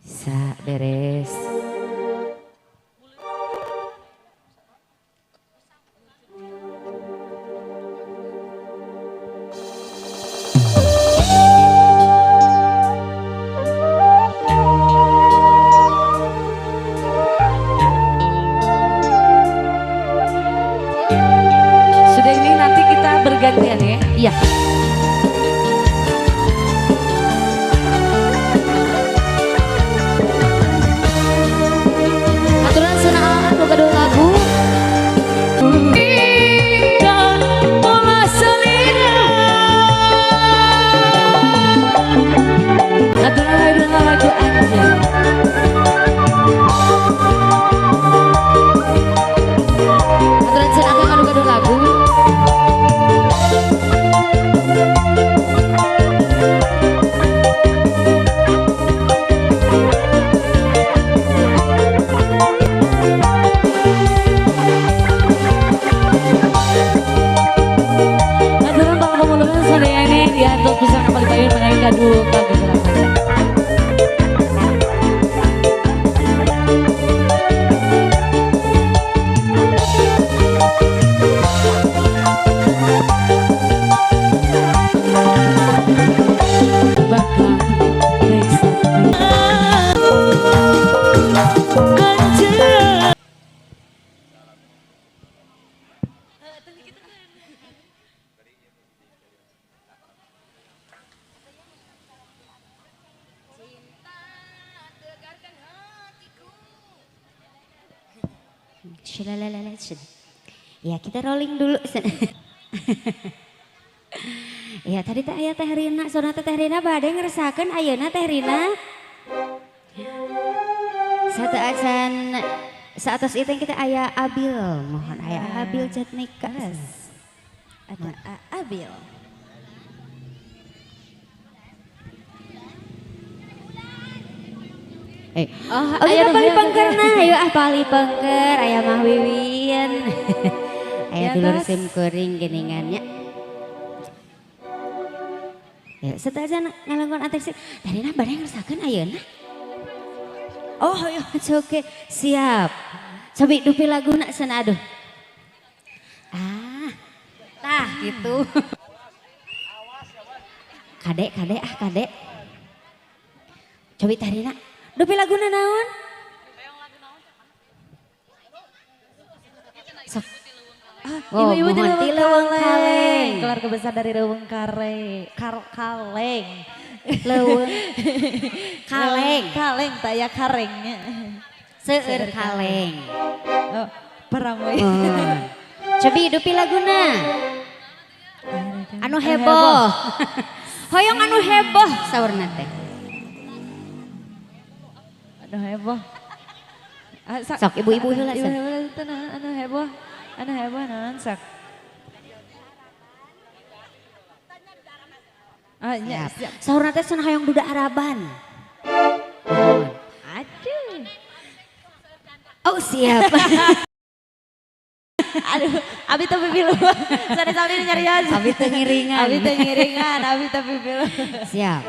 Bisa beres. Sudah ini nanti kita bergantian ya. Iya. Aturan senaan kedua lagu. Aturan lagu aja. Aturan senaan kedua lagu. Untuk bisa kembali bayar menyanyi kadu lagu berapa. Ya kita rolling dulu. Ya tadi teh aya Teh Rina, soalnya Teh Rina bade ngerasakeun ayeuna Teh Rina. Satu acan saatos itu kita aya Abil, mohon aya Abil Jatnika. Ada Abil. Ayo pali pengkerna, ayo pali pengker, aya Mah Wiwin. Aya dulur sim kuring geningannya. Ya, setelah ngalangkon ateksi, tadi nah badai ngerasakeun ayeuna. Oh, ya oke, siap. Cobi dupi laguna sana aduh. Tah gitu. Kadek Cobi tadi nak. Dupi laguna naon? Sok. Ibu-ibu di Leuweung Kaleng. Keluarga besar dari Leuweung Kaleng. Leuweung Kaleng. Kaleng taya karengnya. Seueur Kaleng. Oh, paramoy. Cobi dupi laguna. Anu heboh. Hoyong anu heboh saurna teh. Anu heboh. Sok ibu-ibu heula sok. Anu heboh. Anu heboh naon sok. Siap. Saurna teh cenah hoyong duda Araban. Aduh. Oh siap. Aduh, abi teu pipilu. Sare saldi nyarios. Abi teu ngiringan. Abi teu pipilu. Siap.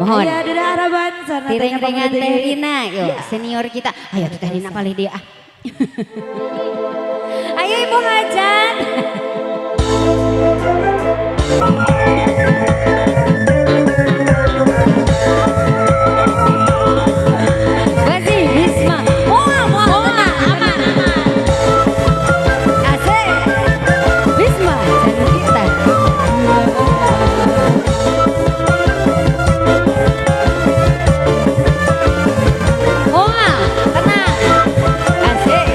Mohon. Aya duda Araban sana Tiring-ringan Teh Rina, yuk senior kita. Ayo Teh Rina palih dia. Ayo Ibu Hajat. Bazi, Bisma. Aman. Asik. Bisma, jangan kita. Tenang. Asik.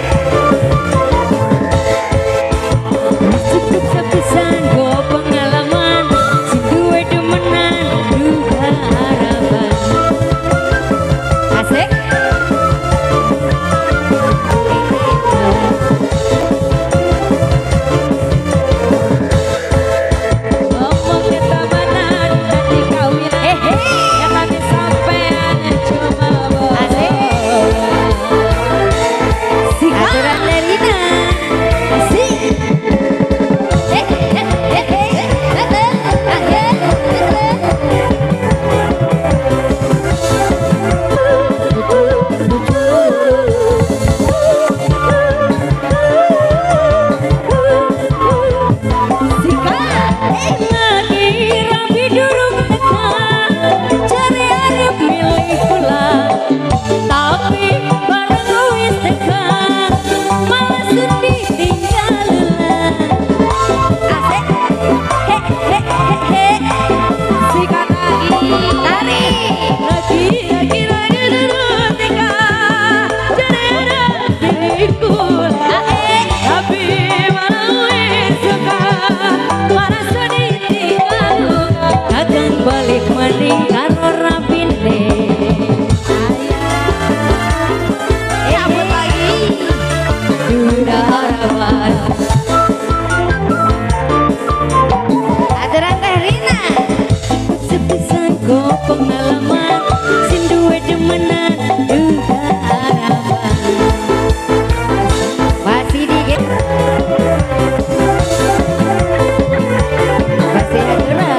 sepisan go pengalaman sing duwe demenan duda harapan masih dikit masih ajuran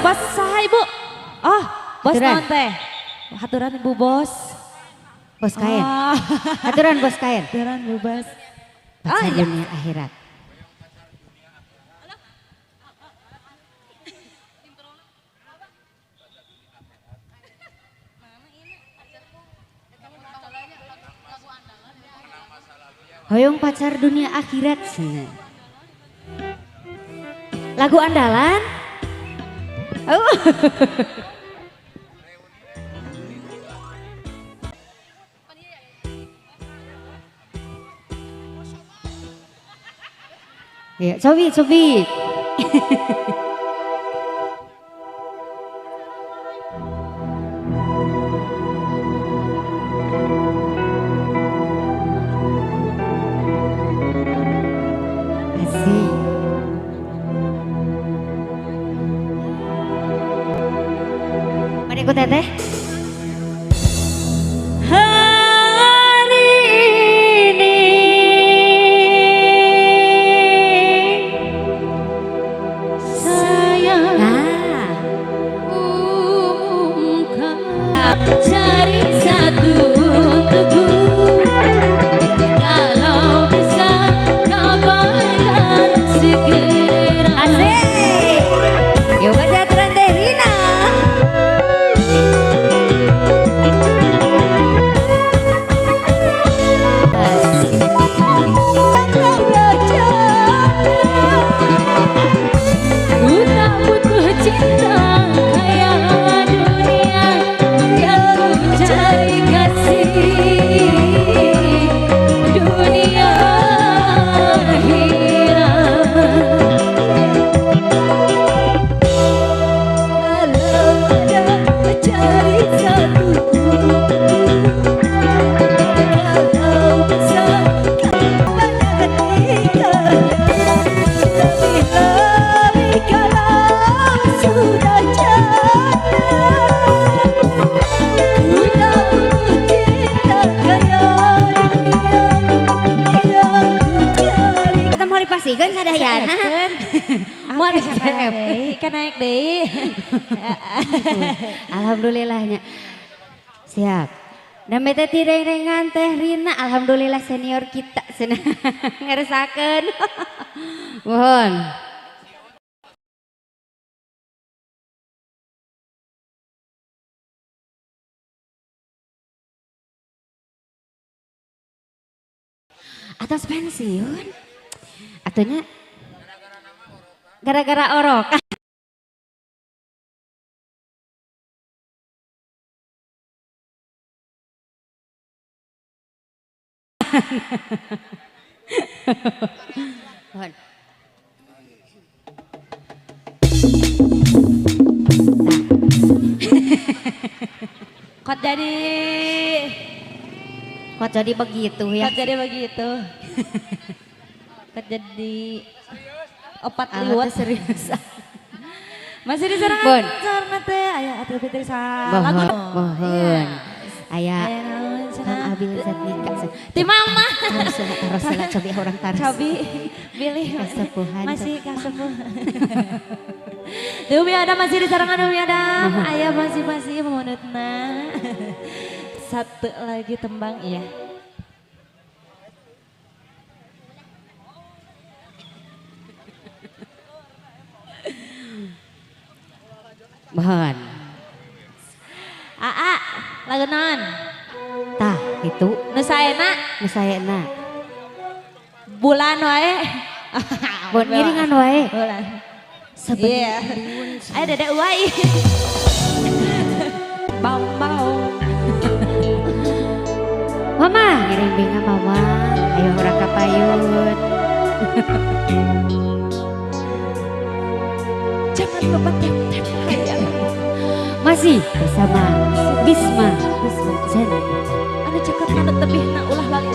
bos saha ibu? Oh, bos Haturan. naon teh? Haturan ibu bos. bos kain Oh. aturan bos kain Haturan ibu bos. pacar iya. dunia akhirat hoyong pacar dunia akhirat sana. Lagu andalan? Oh. Ya, cobi. Asik. Mari ikut teteh. Hari ini saya umumkan cari satu untukku. Kalau bisa kabarkan segera. Asik. Yuk baca tren teh Rina. Pastikan sadayana. Mau Ikan naik deh. Alhamdulillahnya. Siap. Dan beta tireng-rengan teh Rina, alhamdulillah senior kita senang ngeresakeun. Mohon. Atas pensiun. Atunya gara-gara orok. Kok jadi begitu ya. Kok jadi begitu. Kok jadi opat liwat. Serius. Masih di serangan Bon. sarana teh aya Atul Fitri sa Mohon, lagu. mohon. Aya Aya naon Kang cenah? Abil Zatnika. Ti mama. Taros cobi orang taros. Cobi pilih Kasepuhan. masih kasepuh. Dumi ada masih di serangan Dumi ada. Mohon. Aya masih memunutna. Satu lagi tembang iya. Mohon. Aa, lagu naon? Tah, itu Nu saena nu saena. bulan wae. Bon ngiringan wae. Bulan. Sebenarnya. Ayo Dede Uwai. Bau. Mama, ngiring binga mama. Ayo orang kapayun. Jangan lupa tep-tep. Masih bersama Bisma Zen. Anu cekap anu tebih na ulah lagi.